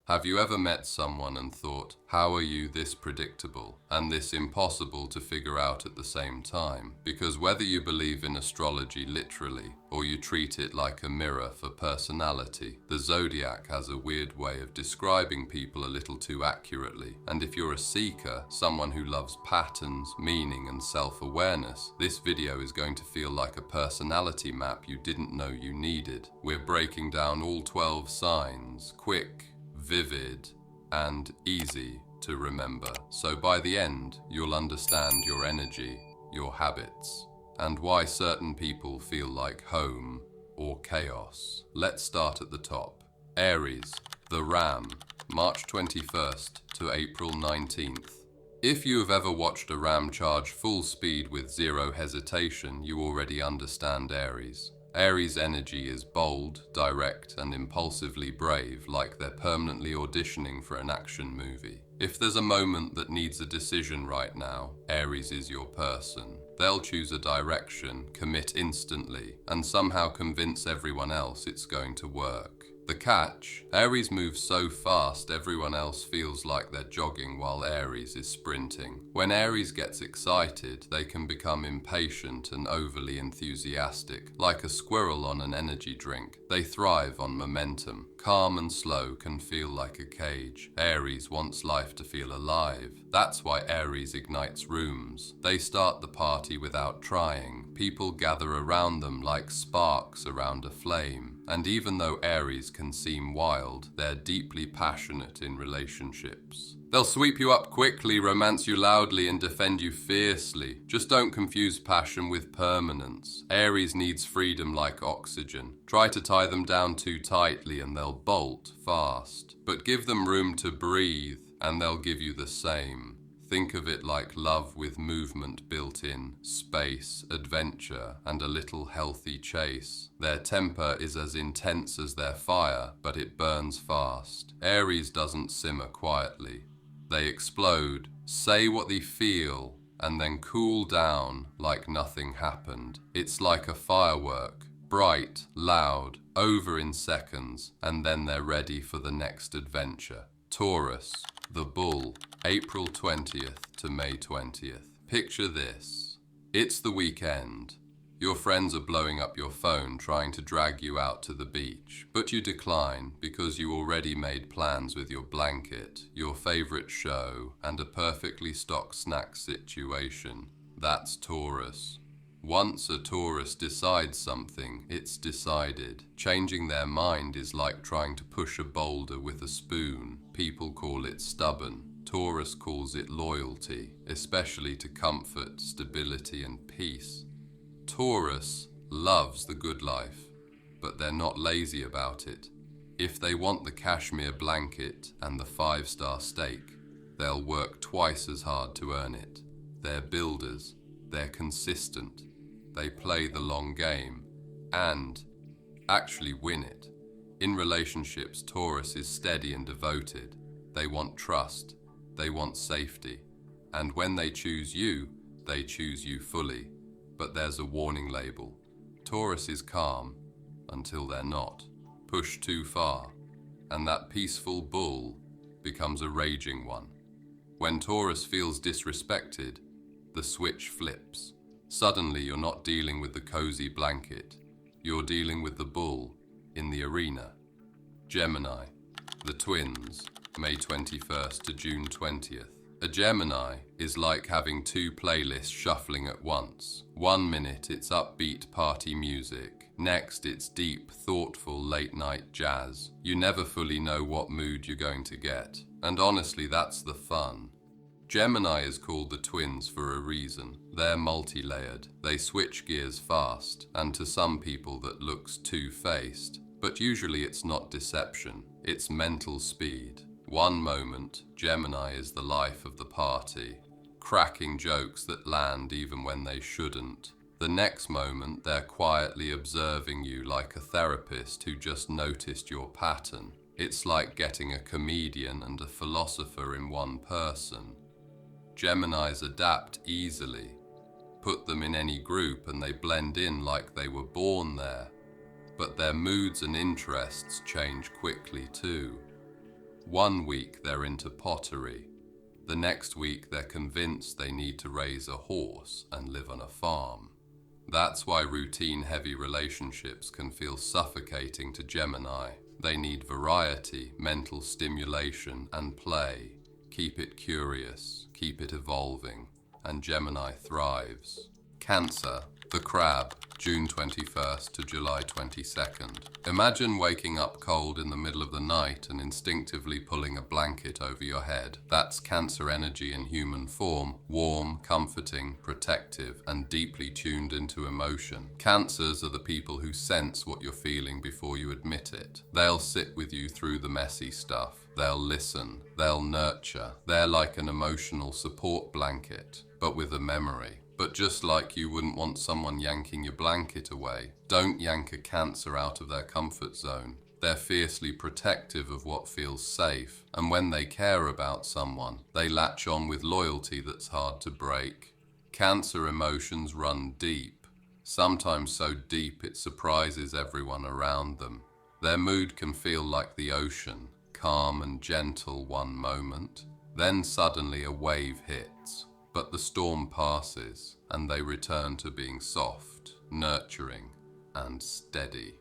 Have you ever met someone and thought, how are you this predictable and this impossible to figure out at the same time? Because whether you believe in astrology literally or you treat it like a mirror for personality, the zodiac has a weird way of describing people a little too accurately. And if you're a seeker, someone who loves patterns, meaning and self-awareness, this video is going to feel like a personality map you didn't know you needed. We're breaking down all 12 signs, quick, vivid, and easy to remember. So by the end, you'll understand your energy, your habits, and why certain people feel like home or chaos. Let's start at the top. Aries, the Ram, March 21st to April 19th. If you have ever watched a ram charge full speed with zero hesitation, you already understand Aries. Aries' energy is bold, direct, and impulsively brave, like they're permanently auditioning for an action movie. If there's a moment that needs a decision right now, Aries is your person. They'll choose a direction, commit instantly, and somehow convince everyone else it's going to work. The catch: Aries moves so fast everyone else feels like they're jogging while Aries is sprinting. When Aries gets excited, they can become impatient and overly enthusiastic, like a squirrel on an energy drink. They thrive on momentum. Calm and slow can feel like a cage. Aries wants life to feel alive. That's why Aries ignites rooms. They start the party without trying. People gather around them like sparks around a flame. And even though Aries can seem wild, they're deeply passionate in relationships. They'll sweep you up quickly, romance you loudly, and defend you fiercely. Just don't confuse passion with permanence. Aries needs freedom like oxygen. Try to tie them down too tightly and they'll bolt fast. But give them room to breathe and they'll give you the same. Think of it like love with movement built in, space, adventure, and a little healthy chase. Their temper is as intense as their fire, but it burns fast. Aries doesn't simmer quietly. They explode, say what they feel, and then cool down like nothing happened. It's like a firework, bright, loud, over in seconds, and then they're ready for the next adventure. Taurus, the Bull, April 20th to May 20th. Picture this. It's the weekend. Your friends are blowing up your phone trying to drag you out to the beach, but you decline because you already made plans with your blanket, your favorite show, and a perfectly stocked snack situation. That's Taurus. Once a Taurus decides something, it's decided. Changing their mind is like trying to push a boulder with a spoon. People call it stubborn. Taurus calls it loyalty, especially to comfort, stability, and peace. Taurus loves the good life, but they're not lazy about it. If they want the cashmere blanket and the 5-star steak, they'll work twice as hard to earn it. They're builders, they're consistent, they play the long game, and actually win it. In relationships, Taurus is steady and devoted. They want trust, they want safety, and when they choose you fully. But there's a warning label. Taurus is calm until they're not. Push too far, and that peaceful bull becomes a raging one. When Taurus feels disrespected, the switch flips. Suddenly you're not dealing with the cozy blanket, you're dealing with the bull in the arena. Gemini, the Twins, May 21st to June 20th. A Gemini is like having two playlists shuffling at once. 1 minute it's upbeat party music, next it's deep, thoughtful late-night jazz. You never fully know what mood you're going to get, and honestly that's the fun. Gemini is called the Twins for a reason. They're multi-layered, they switch gears fast, and to some people that looks two-faced. But usually it's not deception, it's mental speed. One moment, Gemini is the life of the party, cracking jokes that land even when they shouldn't. The next moment, they're quietly observing you like a therapist who just noticed your pattern. It's like getting a comedian and a philosopher in one person. Geminis adapt easily. Put them in any group and they blend in like they were born there. But their moods and interests change quickly too. One week they're into pottery. The next week they're convinced they need to raise a horse and live on a farm. That's why routine-heavy relationships can feel suffocating to Gemini. They need variety, mental stimulation, and play. Keep it curious, keep it evolving, and Gemini thrives. Cancer, the crab, June 21st to July 22nd. Imagine waking up cold in the middle of the night and instinctively pulling a blanket over your head. That's Cancer energy in human form, warm, comforting, protective, and deeply tuned into emotion. Cancers are the people who sense what you're feeling before you admit it. They'll sit with you through the messy stuff. They'll listen. They'll nurture. They're like an emotional support blanket, but with a memory. But just like you wouldn't want someone yanking your blanket away, don't yank a Cancer out of their comfort zone. They're fiercely protective of what feels safe, and when they care about someone, they latch on with loyalty that's hard to break. Cancer emotions run deep, sometimes so deep it surprises everyone around them. Their mood can feel like the ocean, calm and gentle one moment, then suddenly a wave hits. But the storm passes, and they return to being soft, nurturing, and steady.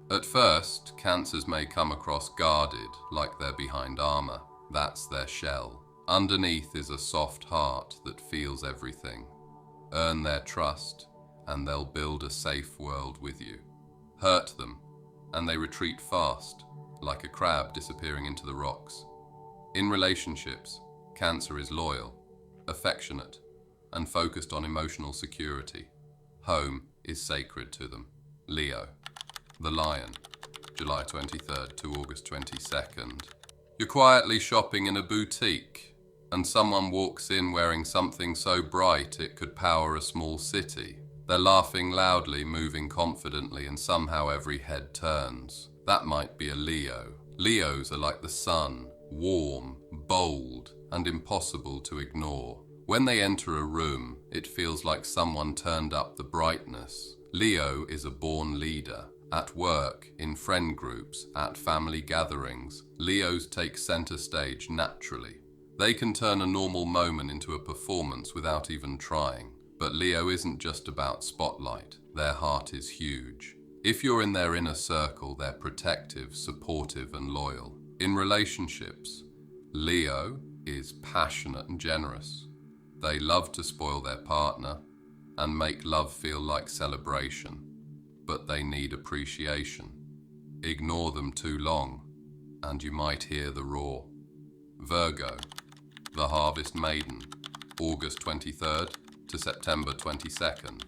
At first, Cancers may come across guarded, like they're behind armor. That's their shell. Underneath is a soft heart that feels everything. Earn their trust, and they'll build a safe world with you. Hurt them, and they retreat fast, like a crab disappearing into the rocks. In relationships, Cancer is loyal, affectionate, and focused on emotional security. Home is sacred to them. Leo, the lion, July 23rd to August 22nd. You're quietly shopping in a boutique, and someone walks in wearing something so bright it could power a small city. They're laughing loudly, moving confidently, and somehow every head turns. That might be a Leo. Leos are like the sun, warm, bold, and impossible to ignore. When they enter a room, it feels like someone turned up the brightness. Leo is a born leader. At work, in friend groups, at family gatherings, Leos take center stage naturally. They can turn a normal moment into a performance without even trying. But Leo isn't just about spotlight. Their heart is huge. If you're in their inner circle, they're protective, supportive, and loyal. In relationships, Leo is passionate and generous. They love to spoil their partner and make love feel like celebration, but they need appreciation. Ignore them too long, and you might hear the roar. Virgo, the harvest maiden, August 23rd to September 22nd.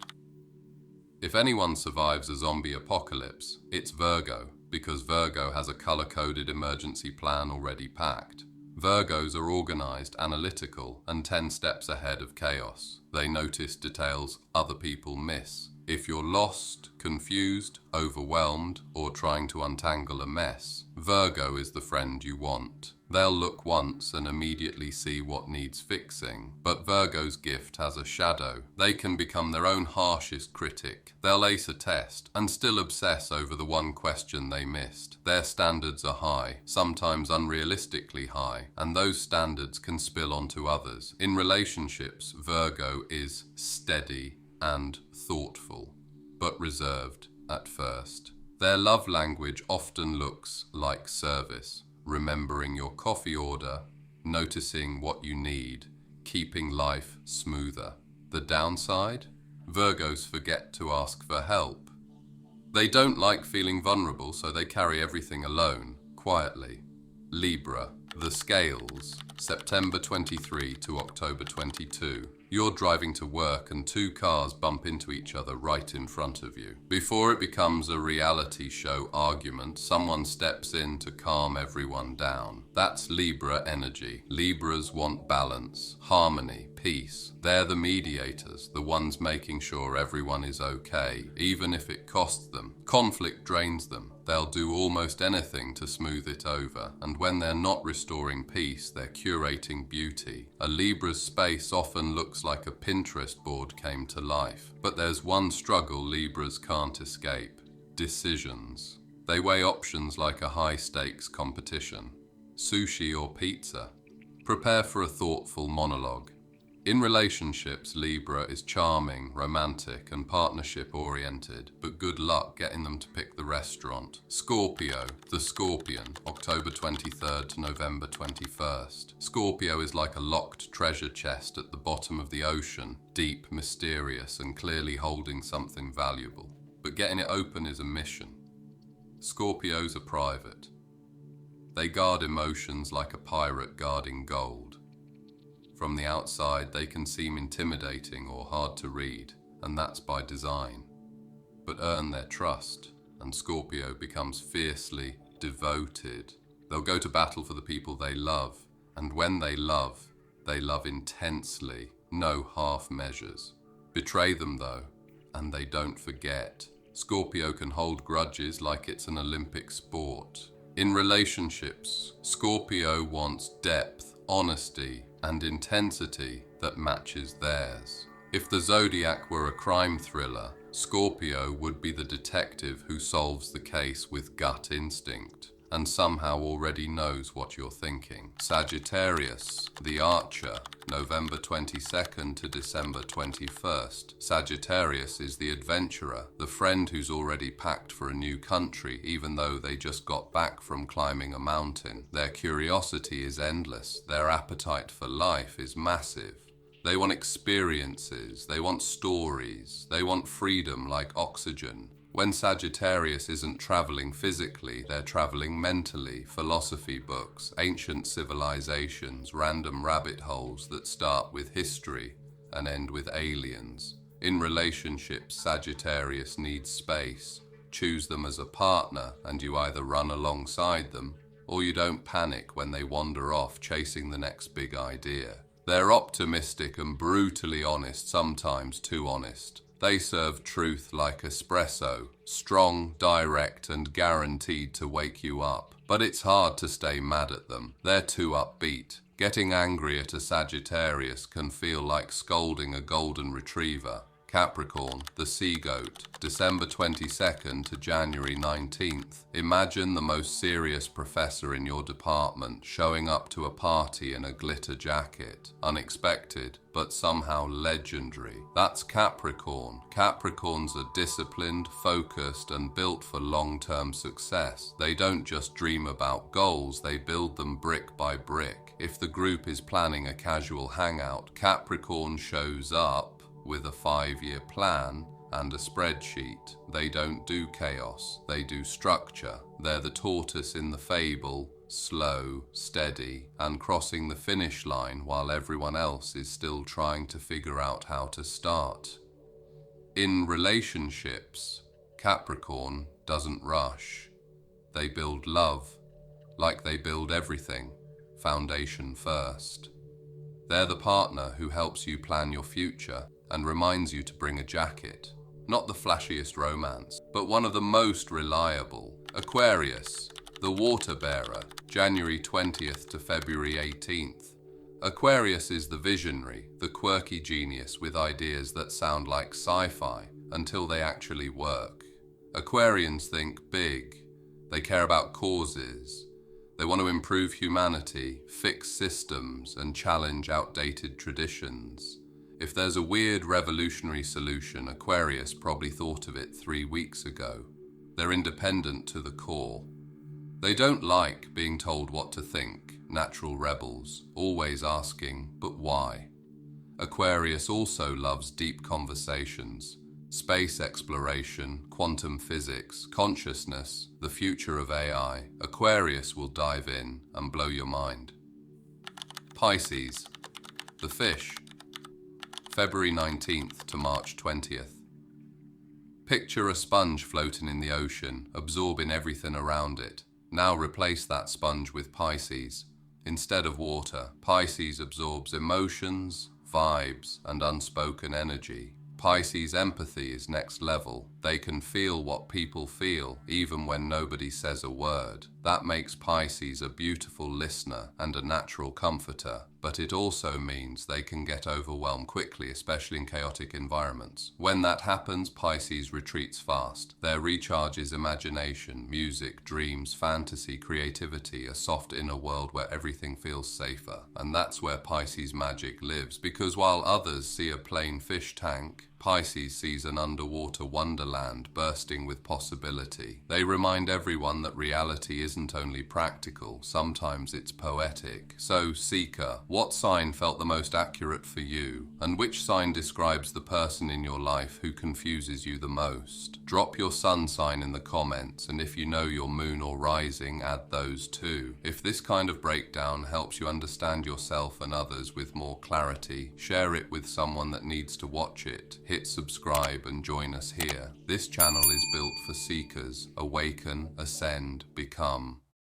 If anyone survives a zombie apocalypse, it's Virgo, because Virgo has a color-coded emergency plan already packed. Virgos are organized, analytical, and 10 steps ahead of chaos. They notice details other people miss. If you're lost, confused, overwhelmed, or trying to untangle a mess, Virgo is the friend you want. They'll look once and immediately see what needs fixing. But Virgo's gift has a shadow. They can become their own harshest critic. They'll ace a test and still obsess over the one question they missed. Their standards are high, sometimes unrealistically high, and those standards can spill onto others. In relationships, Virgo is steady and thoughtful, but reserved at first. Their love language often looks like service. Remembering your coffee order, noticing what you need, keeping life smoother. The downside? Virgos forget to ask for help. They don't like feeling vulnerable, so they carry everything alone, quietly. Libra, the scales, September 23 to October 22. You're driving to work and two cars bump into each other right in front of you. Before it becomes a reality show argument, someone steps in to calm everyone down. That's Libra energy. Libras want balance, harmony, peace. They're the mediators, the ones making sure everyone is okay, even if it costs them. Conflict drains them. They'll do almost anything to smooth it over, and when they're not restoring peace, they're curating beauty. A Libra's space often looks like a Pinterest board came to life. But there's one struggle Libras can't escape: decisions. They weigh options like a high-stakes competition. sushi or pizza. Prepare for a thoughtful monologue. In relationships, Libra is charming, romantic, and partnership-oriented, but good luck getting them to pick the restaurant. Scorpio, the Scorpion, October 23rd to November 21st. Scorpio is like a locked treasure chest at the bottom of the ocean, deep, mysterious, and clearly holding something valuable. But getting it open is a mission. Scorpios are private. They guard emotions like a pirate guarding gold. From the outside, they can seem intimidating or hard to read, and that's by design. But earn their trust, and Scorpio becomes fiercely devoted. They'll go to battle for the people they love, and when they love intensely, no half measures. Betray them though, and they don't forget. Scorpio can hold grudges like it's an Olympic sport. In relationships, Scorpio wants depth, honesty, and intensity that matches theirs. If the zodiac were a crime thriller, Scorpio would be the detective who solves the case with gut instinct and somehow already knows what you're thinking. Sagittarius, the Archer, November 22nd to December 21st. Sagittarius is the adventurer, the friend who's already packed for a new country even though they just got back from climbing a mountain. Their curiosity is endless. Their appetite for life is massive. They want experiences, they want stories, they want freedom like oxygen. When Sagittarius isn't traveling physically, they're traveling mentally. Philosophy books, ancient civilizations, random rabbit holes that start with history and end with aliens. In relationships, Sagittarius needs space. Choose them as a partner and you either run alongside them or you don't panic when they wander off chasing the next big idea. They're optimistic and brutally honest, sometimes too honest. They serve truth like espresso, strong, direct, and guaranteed to wake you up. But it's hard to stay mad at them. They're too upbeat. Getting angry at a Sagittarius can feel like scolding a golden retriever. Capricorn, the Sea Goat, December 22nd to January 19th. Imagine the most serious professor in your department showing up to a party in a glitter jacket. Unexpected, but somehow legendary. That's Capricorn. Capricorns are disciplined, focused, and built for long-term success. They don't just dream about goals, they build them brick by brick. If the group is planning a casual hangout, Capricorn shows up with a 5-year plan and a spreadsheet. They don't do chaos, they do structure. They're the tortoise in the fable, slow, steady, and crossing the finish line while everyone else is still trying to figure out how to start. In relationships, Capricorn doesn't rush. They build love, like they build everything, foundation first. They're the partner who helps you plan your future and reminds you to bring a jacket. Not the flashiest romance, but one of the most reliable. Aquarius, the water bearer, January 20th to February 18th. Aquarius is the visionary, the quirky genius with ideas that sound like sci-fi until they actually work. Aquarians think big. They care about causes. They want to improve humanity, fix systems, and challenge outdated traditions. If there's a weird revolutionary solution, Aquarius probably thought of it 3 weeks ago. They're independent to the core. They don't like being told what to think, natural rebels, always asking, but why? Aquarius also loves deep conversations, space exploration, quantum physics, consciousness, the future of AI. Aquarius will dive in and blow your mind. Pisces, the fish, February 19th to March 20th. Picture a sponge floating in the ocean, absorbing everything around it. Now replace that sponge with Pisces. Instead of water, Pisces absorbs emotions, vibes, and unspoken energy. Pisces empathy is next level. They can feel what people feel, even when nobody says a word. That makes Pisces a beautiful listener and a natural comforter, but it also means they can get overwhelmed quickly, especially in chaotic environments. When that happens, Pisces retreats fast. Their recharge is imagination, music, dreams, fantasy, creativity, a soft inner world where everything feels safer. And that's where Pisces magic lives, because while others see a plain fish tank, Pisces sees an underwater wonderland bursting with possibility. They remind everyone that reality isn't only practical, sometimes it's poetic. So, Seeker, what sign felt the most accurate for you? And which sign describes the person in your life who confuses you the most? Drop your sun sign in the comments, and if you know your moon or rising, add those too. If this kind of breakdown helps you understand yourself and others with more clarity, share it with someone that needs to watch it. Hit subscribe and join us here. This channel is built for seekers. Awaken, ascend, become.